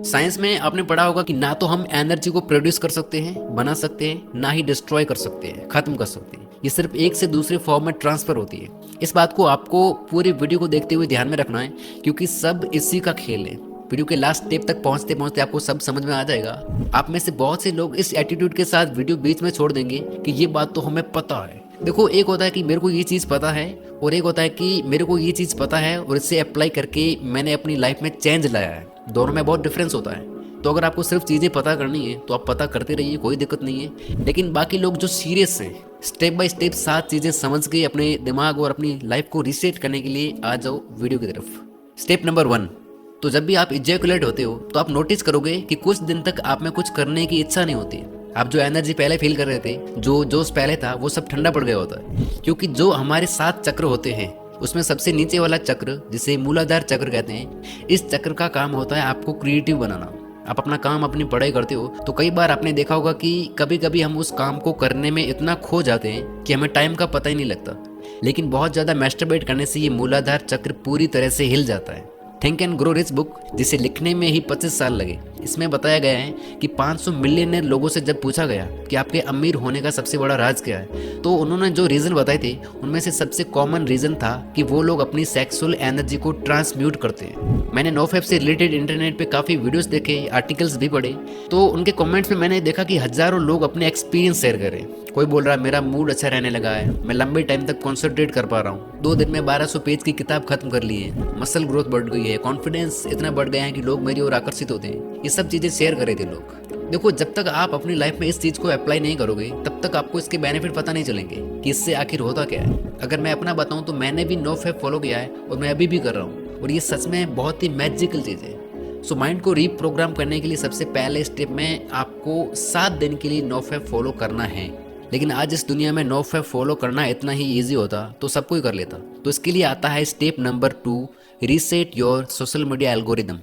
Science में आपने पढ़ा होगा कि ना तो हम एनर्जी को प्रोड्यूस कर सकते हैं, बना सकते हैं, ना ही डिस्ट्रॉय कर सकते हैं, खत्म कर सकते हैं। ये सिर्फ एक से दूसरे फॉर्म में ट्रांसफर होती है। इस बात को आपको पूरी वीडियो को देखते हुए ध्यान में रखना है, क्योंकि सब इसी का खेल है। वीडियो के लास्ट स्टेप तक पहुंचते पहुंचते आपको सब समझ में आ जाएगा। आप में से बहुत से लोग इस एटीट्यूड के साथ वीडियो बीच में छोड़ देंगे कि ये बात तो हमें पता है। देखो, एक होता है कि मेरे को ये चीज़ पता है, और एक होता है कि मेरे को ये चीज़ पता है और इसे अप्लाई करके मैंने अपनी लाइफ में चेंज लाया है। दोनों में बहुत डिफरेंस होता है। तो अगर आपको सिर्फ चीज़ें पता करनी है तो आप पता करते रहिए, कोई दिक्कत नहीं है। लेकिन बाकी लोग जो सीरियस हैं, स्टेप बाय स्टेप 7 चीज़ें समझ के अपने दिमाग और अपनी लाइफ को रीसेट करने के लिए आ जाओ वीडियो की तरफ। स्टेप नंबर 1, तो जब भी आप इजैकुलेट होते हो तो आप नोटिस करोगे कि कुछ दिन तक आप में कुछ करने की इच्छा नहीं होती। आप जो एनर्जी पहले फील कर रहे थे, जो जोश पहले था, वो सब ठंडा पड़ गया होता है। क्योंकि जो हमारे 7 चक्र होते हैं उसमें सबसे नीचे वाला चक्र, जिसे मूलाधार चक्र कहते हैं, इस चक्र का काम होता है आपको क्रिएटिव बनाना। आप अपना काम, अपनी पढ़ाई करते हो तो कई बार आपने देखा होगा कि कभी कभी हम उस काम को करने में इतना खो जाते हैं कि हमें टाइम का पता ही नहीं लगता। लेकिन बहुत ज़्यादा मैस्टरबेट करने से ये मूलाधार चक्र पूरी तरह से हिल जाता है। Think and grow rich book, जिसे लिखने में ही 25 साल लगे, इसमें बताया गया है कि 500 मिलियनर लोगों से जब पूछा गया कि आपके अमीर होने का सबसे बड़ा राज क्या है, तो उन्होंने जो रीज़न बताए थे उनमें से सबसे कॉमन रीज़न था कि वो लोग अपनी सेक्सुअल एनर्जी को ट्रांसम्यूट करते हैं। मैंने नोफैप से रिलेटेड इंटरनेट पे काफ़ी वीडियोस देखे, आर्टिकल्स भी पढ़े, तो उनके कमेंट्स में मैंने देखा कि हज़ारों लोग अपने एक्सपीरियंस शेयर कर रहे हैं। कोई बोल रहा है मेरा मूड अच्छा रहने लगा है, मैं लंबे टाइम तक कॉन्सेंट्रेट कर पा रहा हूँ, 2 दिन में 1200 पेज की किताब खत्म कर ली है, मसल ग्रोथ बढ़ गई है, कॉन्फिडेंस इतना बढ़ गया है कि लोग मेरी ओर आकर्षित होते हैं। ये सब चीज़ें शेयर कर रहे थे लोग। देखो, जब तक आप अपनी लाइफ में इस चीज़ को अप्लाई नहीं करोगे तब तक आपको इसके बेनिफिट पता नहीं चलेंगे कि इससे आखिर होता क्या है। अगर मैं अपना बताऊँ तो मैंने भी नोफैप फॉलो किया है और मैं अभी भी कर रहा हूँ, और ये सच में बहुत ही मैजिकल चीज़ है। सो माइंड को रीप्रोग्राम करने के लिए सबसे पहले स्टेप में आपको 7 दिन के लिए नोफैप फॉलो करना है। लेकिन आज इस दुनिया में नोफैप फॉलो करना इतना ही ईजी होता तो सब कोई कर लेता। तो इसके लिए आता है step number 2, reset your social media algorithm.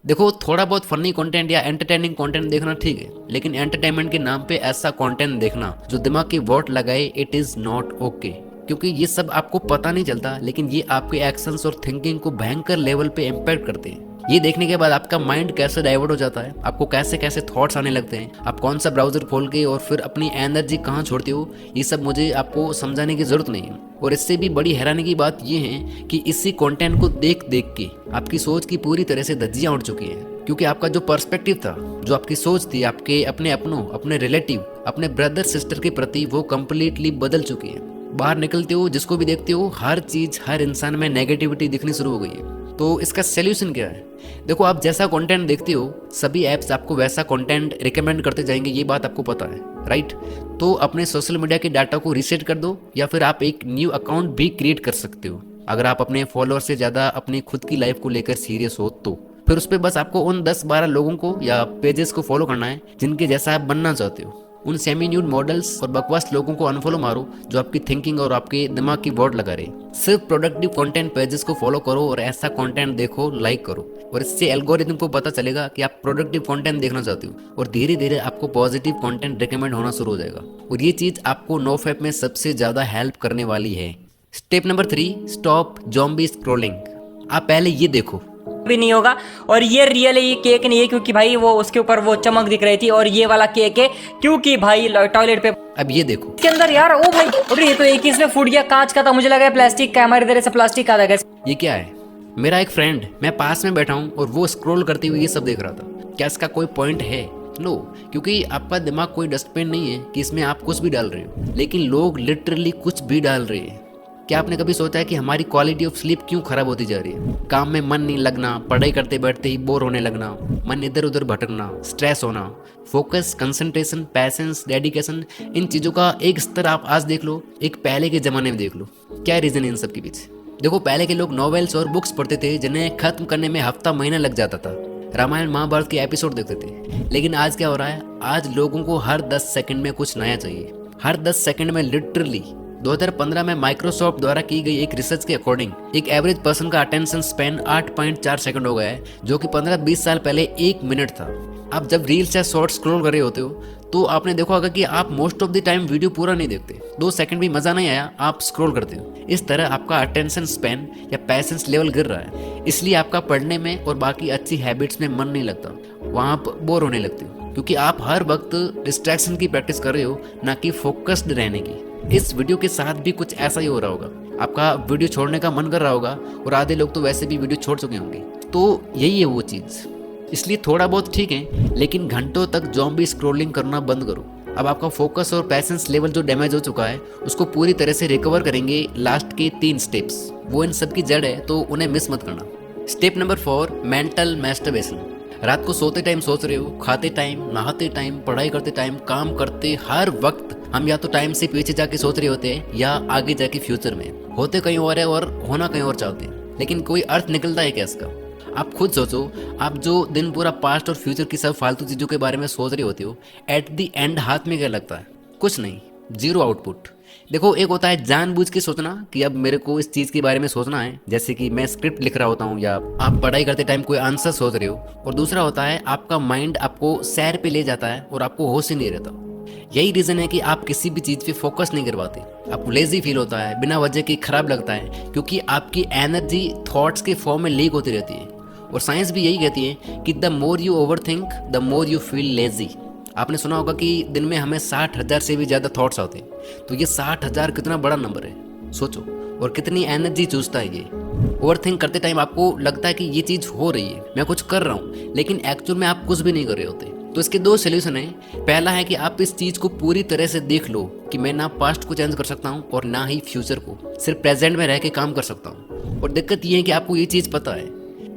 देखो, थोड़ा बहुत फनी कंटेंट या एंटरटेनिंग कंटेंट देखना ठीक है, लेकिन एंटरटेनमेंट के नाम पे ऐसा कंटेंट देखना जो दिमाग की वोट लगाए, इट इज़ नॉट ओके। क्योंकि ये सब आपको पता नहीं चलता, लेकिन ये आपके एक्शंस और थिंकिंग को भयंकर लेवल पे इम्पैक्ट करते हैं। ये देखने के बाद आपका माइंड कैसे डाइवर्ट हो जाता है, आपको कैसे कैसे थॉट्स आने लगते हैं, आप कौन सा ब्राउजर खोल के और फिर अपनी एनर्जी कहाँ छोड़ते हो, ये सब मुझे आपको समझाने की ज़रूरत नहीं है। और इससे भी बड़ी हैरानी की बात ये है कि इसी कंटेंट को देख देख के आपकी सोच की पूरी तरह से धज्जियाँ उड़ चुकी हैं। क्योंकि आपका जो पर्सपेक्टिव था, जो आपकी सोच थी आपके अपने अपनों, अपने रिलेटिव, अपने ब्रदर सिस्टर के प्रति, वो कम्प्लीटली बदल चुकी है। बाहर निकलते हो, जिसको भी देखते हो, हर चीज़, हर इंसान में नेगेटिविटी दिखनी शुरू हो गई है। तो इसका सल्यूशन क्या है? देखो, आप जैसा कंटेंट देखते हो सभी ऐप्स आपको वैसा कंटेंट रिकमेंड करते जाएंगे, ये बात आपको पता है, राइट? तो अपने सोशल मीडिया के डाटा को रीसेट कर दो, या फिर आप एक न्यू अकाउंट भी क्रिएट कर सकते हो। अगर आप अपने फॉलोअर से ज़्यादा अपनी खुद की लाइफ को लेकर सीरियस हो तो फिर उस पर बस आपको उन 10-12 लोगों को या पेजेस को फॉलो करना है जिनके जैसा आप बनना चाहते हो। उन सेमी न्यूड मॉडल्स और बकवास लोगों को अनफॉलो मारो जो आपकी थिंकिंग और आपके दिमाग की वोट लगा रहे। सिर्फ प्रोडक्टिव कंटेंट पेजेस को फॉलो करो और ऐसा कंटेंट देखो, लाइक करो, और इससे एल्गोरिथम को पता चलेगा कि आप प्रोडक्टिव कंटेंट देखना चाहते हो, और धीरे धीरे आपको पॉजिटिव कंटेंट रिकमेंड होना शुरू हो जाएगा। और ये चीज़ आपको नोफैप में सबसे ज़्यादा हेल्प करने वाली है। Step number 3, stop zombie scrolling. आप पहले ये देखो, भी नहीं होगा, और ये रियल है, ये केक नहीं है, क्योंकि भाई वो उसके ऊपर वो चमक दिख रही थी, और ये वाला केक है क्योंकि भाई टॉयलेट पे। अब ये देखो इसके अंदर यार, ओ भाई, अरे ये तो एक ही इसमें फूट गया, कांच का था, मुझे लगा प्लास्टिक का। हमारे इधर से प्लास्टिक का था। ये क्या है? मेरा एक फ्रेंड, मैं पास में बैठा हूँ और वो स्क्रॉल करते हुए ये सब देख रहा था। क्या इसका कोई पॉइंट है? नो, क्योंकि आपका दिमाग कोई डस्टबिन नहीं है कि इसमें आप कुछ भी डाल रहे हो, लेकिन लोग लिटरली कुछ भी डाल रहे हैं। क्या आपने कभी सोचा है कि हमारी क्वालिटी ऑफ स्लीप क्यों खराब होती जा रही है? काम में मन नहीं लगना, पढ़ाई करते बैठते ही बोर होने लगना, मन इधर उधर भटकना, स्ट्रेस होना, फोकस, कंसंट्रेशन, पैशंस, डेडिकेशन, इन चीज़ों का एक स्तर आप आज देख लो, एक पहले के ज़माने में देख लो। क्या रीज़न है इन सब के पीछे? देखो, पहले के लोग नॉवेल्स और बुक्स पढ़ते थे जिन्हें खत्म करने में हफ्ता महीना लग जाता था। रामायण महाभारत के एपिसोड देखते थे। लेकिन आज क्या हो रहा है? आज लोगों को हर 10 सेकंड में कुछ नया चाहिए। हर 10 सेकंड में लिटरली 2015 में माइक्रोसॉफ्ट द्वारा की गई एक रिसर्च के अकॉर्डिंग एक एवरेज पर्सन का अटेंशन स्पैन 8.4 सेकंड हो गया है, जो कि 15-20 साल पहले 1 मिनट था। आप जब रील्स या शॉर्ट स्क्रॉल कर रहे होते हो तो आपने देखा होगा कि आप most of the time video पूरा नहीं देखते, 2 सेकंड भी मजा नहीं आया आप स्क्रॉल करते हो। इस तरह आपका अटेंशन स्पैन या पैशंस लेवल गिर रहा है, इसलिए आपका पढ़ने में और बाकी अच्छी हैबिट्स में मन नहीं लगता, वहाँ आप बोर होने लगते हो, क्योंकि आप हर वक्त डिस्ट्रैक्शन की प्रैक्टिस कर रहे हो, ना कि फोकस्ड रहने की। इस वीडियो के साथ भी कुछ ऐसा ही हो रहा होगा, आपका वीडियो छोड़ने का मन कर रहा होगा और आधे लोग तो वैसे भी वीडियो छोड़ चुके होंगे। तो यही है वो चीज़, इसलिए थोड़ा बहुत ठीक है, लेकिन घंटों तक ज़ॉम्बी स्क्रॉलिंग करना बंद करो। अब आपका फोकस और पैशंस लेवल जो डैमेज हो चुका है उसको पूरी तरह से रिकवर करेंगे लास्ट के 3 स्टेप्स, वो इन सब की जड़ है, तो उन्हें मिस मत करना। Step number 4, mental masturbation. रात को सोते टाइम सोच रहे हो, खाते टाइम, नहाते टाइम, पढ़ाई करते टाइम, काम करते हर वक्त हम या तो टाइम से पीछे जाके सोच रहे होते हैं या आगे जाके फ्यूचर में होते कहीं और है और होना कहीं और चाहते हैं, लेकिन कोई अर्थ निकलता है क्या इसका? आप खुद सोचो, आप जो दिन पूरा पास्ट और फ्यूचर की सब फालतू चीज़ों के बारे में सोच रहे होते हो, एट द एंड हाथ में क्या लगता है? कुछ नहीं, जीरो आउटपुट। देखो, एक होता है जानबूझ के सोचना कि अब मेरे को इस चीज़ के बारे में सोचना है, जैसे कि मैं स्क्रिप्ट लिख रहा होता हूँ या आप पढ़ाई करते टाइम कोई आंसर सोच रहे हो, और दूसरा होता है आपका माइंड आपको सैर पे ले जाता है और आपको होश ही नहीं रहता। यही रीज़न है कि आप किसी भी चीज़ पे फोकस नहीं कर पाते, आपको लेजी फील होता है, बिना वजह के खराब लगता है, क्योंकि आपकी एनर्जी थॉट्स के फॉर्म में लीक होती रहती है। और साइंस भी यही कहती है कि the more you over think the more you feel lazy. आपने सुना होगा कि दिन में हमें 60,000 से भी ज़्यादा थॉट्स आते हैं, तो ये 60,000 कितना बड़ा नंबर है, सोचो, और कितनी एनर्जी चूसता है ये। ओवर थिंक करते टाइम आपको लगता है कि ये चीज़ हो रही है, मैं कुछ कर रहा हूँ, लेकिन एक्चुअल में आप कुछ भी नहीं कर रहे होते। तो इसके 2 सोल्यूशन हैं। पहला है कि आप इस चीज़ को पूरी तरह से देख लो कि मैं ना पास्ट को चेंज कर सकता हूँ और ना ही फ्यूचर को, सिर्फ प्रेजेंट में रह के काम कर सकता हूँ। और दिक्कत ये है कि आपको ये चीज़ पता है,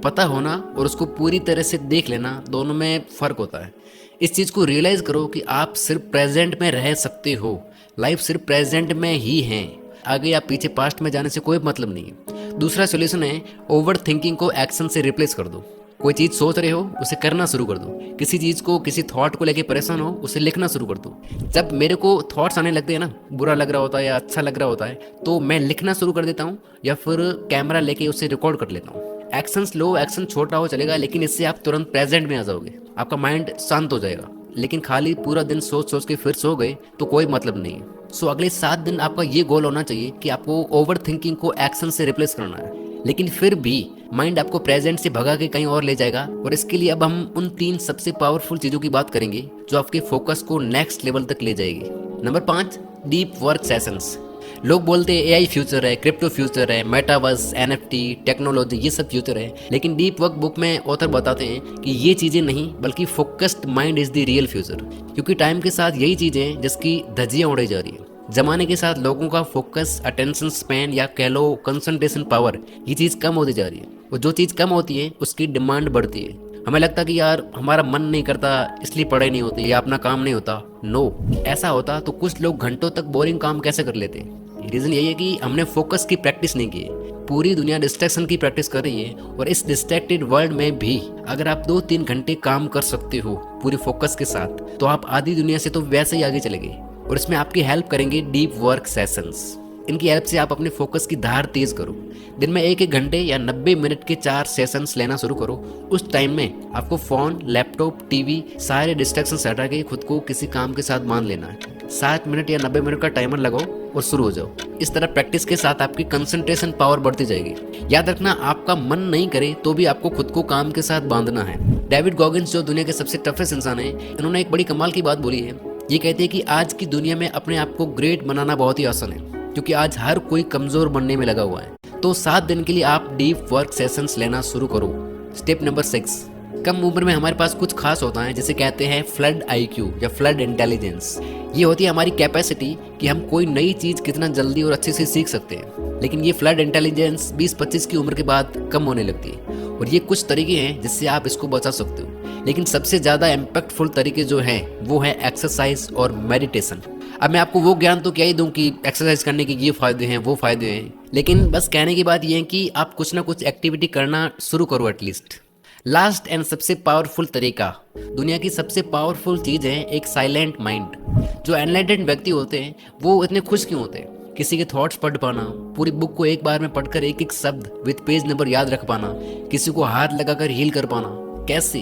पता होना और उसको पूरी तरह से देख लेना, दोनों में फ़र्क होता है। इस चीज़ को रियलाइज़ करो कि आप सिर्फ प्रेजेंट में रह सकते हो, लाइफ सिर्फ प्रेजेंट में ही है, आगे या पीछे पास्ट में जाने से कोई मतलब नहीं है। दूसरा सॉल्यूशन है ओवर थिंकिंग को एक्शन से रिप्लेस कर दो। कोई चीज़ सोच रहे हो उसे करना शुरू कर दो, किसी चीज़ को, किसी थॉट को लेके परेशान हो उसे लिखना शुरू कर दो। जब मेरे को थॉट्स आने लगते हैं ना, बुरा लग रहा होता है या अच्छा लग रहा होता है, तो मैं लिखना शुरू कर देता हूँ या फिर कैमरा लेके उसे रिकॉर्ड कर लेता हूँ। एक्शन स्लो, एक्शन छोटा हो चलेगा, लेकिन इससे आप तुरंत प्रेजेंट में आ जाओगे, आपका माइंड शांत हो जाएगा। लेकिन खाली पूरा दिन सोच सोच के फिर सो गए तो कोई मतलब नहीं है। सो अगले 7 दिन आपका ये गोल होना चाहिए कि आपको ओवर थिंकिंग को एक्शन से रिप्लेस करना है, लेकिन फिर भी माइंड आपको प्रेजेंट से भगा के कहीं और ले जाएगा। और इसके लिए अब हम उन 3 सबसे पावरफुल चीज़ों की बात करेंगे जो आपके फोकस को नेक्स्ट लेवल तक ले जाएगी। Number 5, deep work sessions. लोग बोलते हैं एआई फ्यूचर है, क्रिप्टो फ्यूचर है, मेटावर्स, एनएफटी, टेक्नोलॉजी, ये सब फ्यूचर है, लेकिन डीप वर्क बुक में ऑथर बताते हैं कि ये चीज़ें नहीं, बल्कि focused mind is the real future. क्योंकि टाइम के साथ यही चीज़ें हैं जिसकी धज्जियाँ उड़ाई जा रही है। जमाने के साथ लोगों का फोकस, अटेंशन स्पैन या कह लो कंसंट्रेशन पावर, ये चीज़ कम होती जा रही है, और जो चीज़ कम होती है उसकी डिमांड बढ़ती है। हमें लगता कि यार हमारा मन नहीं करता इसलिए पढ़ाई नहीं होती या अपना काम नहीं होता। नो, ऐसा होता तो कुछ लोग घंटों तक बोरिंग काम कैसे कर लेते। रीज़न यही है कि हमने फोकस की प्रैक्टिस नहीं की है। पूरी दुनिया डिस्ट्रैक्शन की प्रैक्टिस कर रही है, और इस डिस्ट्रैक्टेड वर्ल्ड में भी अगर आप 2-3 घंटे काम कर सकते हो पूरी फोकस के साथ, तो आप आधी दुनिया से तो वैसे ही आगे चले गए। और इसमें आपकी हेल्प करेंगे डीप वर्क सेशंस। इनकी हेल्प से आप अपने फोकस की धार तेज करो। दिन में 1-1 घंटे या 90 मिनट के 4 सेशंस लेना शुरू करो। उस टाइम में आपको फ़ोन, लैपटॉप, टीवी, सारे डिस्ट्रैक्शन हटा के खुद को किसी काम के साथ मान लेना है। 7 मिनट या 90 मिनट का टाइमर लगाओ और शुरू हो जाओ। इस तरह प्रैक्टिस के साथ आपकी कंसंट्रेशन पावर बढ़ती जाएगी। याद रखना, आपका मन नहीं करे तो भी आपको खुद को काम के साथ बांधना है। डेविड गॉगिंस, जो दुनिया के सबसे टफेस्ट इंसान है, इन्होंने एक बड़ी कमाल की बात बोली है। ये कहते हैं कि आज की दुनिया में अपने आप को ग्रेट बनाना बहुत ही आसान है, क्योंकि आज हर कोई कमज़ोर बनने में लगा हुआ है। तो 7 दिन के लिए आप डीप वर्क सेशंस लेना शुरू करो। स्टेप नंबर 6, कम उम्र में हमारे पास कुछ खास होता है जिसे कहते हैं फ्लड आईक्यू या फ्लड इंटेलिजेंस। ये होती है हमारी कैपेसिटी कि हम कोई नई चीज़ कितना जल्दी और अच्छे से सीख सकते हैं। लेकिन ये फ्लड इंटेलिजेंस 20-25 की उम्र के बाद कम होने लगती है, और ये कुछ तरीके हैं जिससे आप इसको बचा सकते हो। लेकिन सबसे ज़्यादा इम्पैक्टफुल तरीके जो हैं वो है एक्सरसाइज और मेडिटेशन। अब मैं आपको वो ज्ञान तो क्या ही दूं कि एक्सरसाइज करने के ये फ़ायदे हैं, वो फ़ायदे हैं, लेकिन बस कहने की बात ये है कि आप कुछ ना कुछ एक्टिविटी करना शुरू करो एटलीस्ट। लास्ट एंड सबसे पावरफुल तरीका, दुनिया की सबसे पावरफुल चीज़ है एक साइलेंट माइंड। जो एनलाइटेंड व्यक्ति होते हैं वो इतने खुश क्यों होते हैं? किसी के थॉट्स पढ़ पाना, पूरी बुक को एक बार में पढ़कर एक एक शब्द विद पेज नंबर याद रख पाना, किसी को हाथ लगाकर हील कर पाना। कैसे?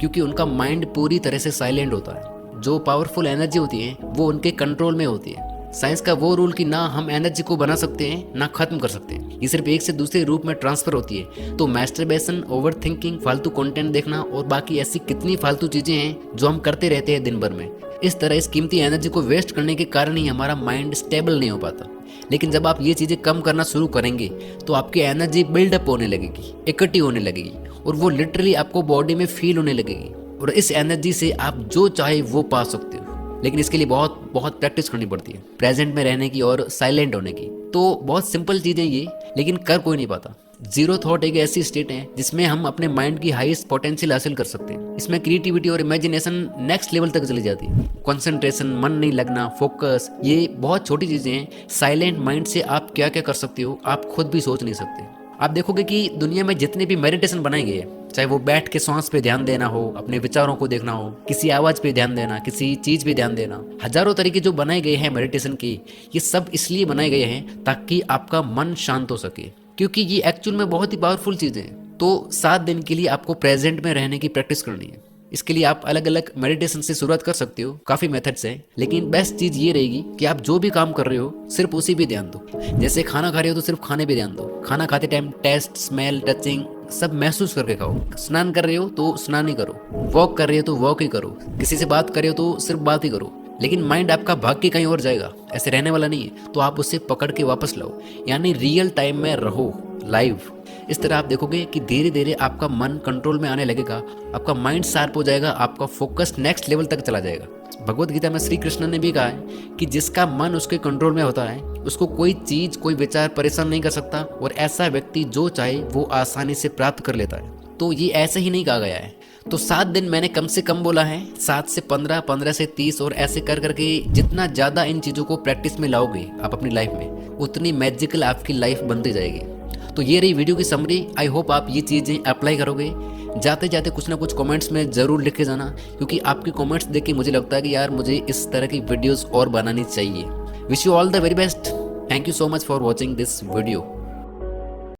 क्योंकि उनका माइंड पूरी तरह से साइलेंट होता है। जो पावरफुल एनर्जी होती है वो उनके कंट्रोल में होती है। साइंस का वो रूल कि ना हम एनर्जी को बना सकते हैं ना खत्म कर सकते हैं, ये सिर्फ एक से दूसरे रूप में ट्रांसफर होती है। तो मैस्टरबेशन, ओवर थिंकिंग, फालतू कंटेंट देखना और बाकी ऐसी कितनी फालतू चीजें हैं जो हम करते रहते हैं दिन भर में, इस तरह इस कीमती एनर्जी को वेस्ट करने के कारण ही हमारा माइंड स्टेबल नहीं हो पाता। लेकिन जब आप ये चीजें कम करना शुरू करेंगे तो आपकी एनर्जी बिल्डअप होने लगेगी, इकट्ठी होने लगेगी और वो लिटरली आपको बॉडी में फील होने लगेगी और इस एनर्जी से आप जो चाहे वो पा सकते हो। लेकिन इसके लिए बहुत बहुत प्रैक्टिस करनी पड़ती है, प्रेजेंट में रहने की और साइलेंट होने की। तो बहुत सिंपल चीज़ें ये, लेकिन कर कोई नहीं पाता। जीरो थॉट एक ऐसी स्टेट है जिसमें हम अपने माइंड की हाईएस्ट पोटेंशियल हासिल कर सकते हैं। इसमें क्रिएटिविटी और इमेजिनेशन नेक्स्ट लेवल तक चली जाती है। कंसंट्रेशन, मन नहीं लगना, फोकस, ये बहुत छोटी चीज़ें हैं। साइलेंट माइंड से आप क्या क्या कर सकते हो आप खुद भी सोच नहीं सकते। आप देखोगे कि दुनिया में जितने भी मेडिटेशन बनाए गए हैं, चाहे वो बैठ के सांस पे ध्यान देना हो, अपने विचारों को देखना हो, किसी आवाज पे ध्यान देना, किसी चीज पे ध्यान देना, हजारों तरीके जो बनाए गए हैं मेडिटेशन की, ये सब इसलिए बनाए गए हैं ताकि आपका मन शांत हो सके, क्योंकि ये एक्चुअल में बहुत ही पावरफुल चीजें हैं। तो 7 दिन के लिए आपको प्रेजेंट में रहने की प्रैक्टिस करनी है। इसके लिए आप अलग अलग मेडिटेशन से शुरुआत कर सकते हो, काफ़ी मेथड्स हैं, लेकिन बेस्ट चीज़ ये रहेगी कि आप जो भी काम कर रहे हो सिर्फ उसी पे ध्यान दो। जैसे खाना खा रहे हो तो सिर्फ खाने पे ध्यान दो। खाना खाते टाइम टेस्ट, स्मेल, टचिंग सब महसूस करके खाओ। स्नान कर रहे हो तो स्नान ही करो, वॉक कर रहे हो तो वॉक ही करो, किसी से बात कर रहे हो तो सिर्फ बात ही करो। लेकिन माइंड आपका भाग के कहीं और जाएगा, ऐसे रहने वाला नहीं है, तो आप उससे पकड़ के वापस लाओ, यानी रियल टाइम में रहो, लाइव। इस तरह आप देखोगे कि धीरे धीरे आपका मन कंट्रोल में आने लगेगा, आपका माइंड शार्प हो जाएगा, आपका फोकस नेक्स्ट लेवल तक चला जाएगा। भगवत गीता में श्री कृष्ण ने भी कहा है कि जिसका मन उसके कंट्रोल में होता है उसको कोई चीज, कोई विचार परेशान नहीं कर सकता, और ऐसा व्यक्ति जो चाहे वो आसानी से प्राप्त कर लेता है। तो ये ऐसे ही नहीं कहा गया है। तो 7 दिन मैंने कम से कम बोला है, 7 से 15, 15 से 30, और ऐसे कर करके जितना ज़्यादा इन चीज़ों को प्रैक्टिस में लाओगे आप अपनी लाइफ में, उतनी मैजिकल आपकी लाइफ बनती जाएगी। तो ये रही वीडियो की समरी। आई होप आप ये चीज़ें अप्लाई करोगे। जाते जाते कुछ ना कुछ कमेंट्स में ज़रूर लिख के जाना, क्योंकि आपके कमेंट्स देख के मुझे लगता है कि यार मुझे इस तरह की वीडियोस और बनानी चाहिए। Wish you all the very best. Thank you so much for watching this video.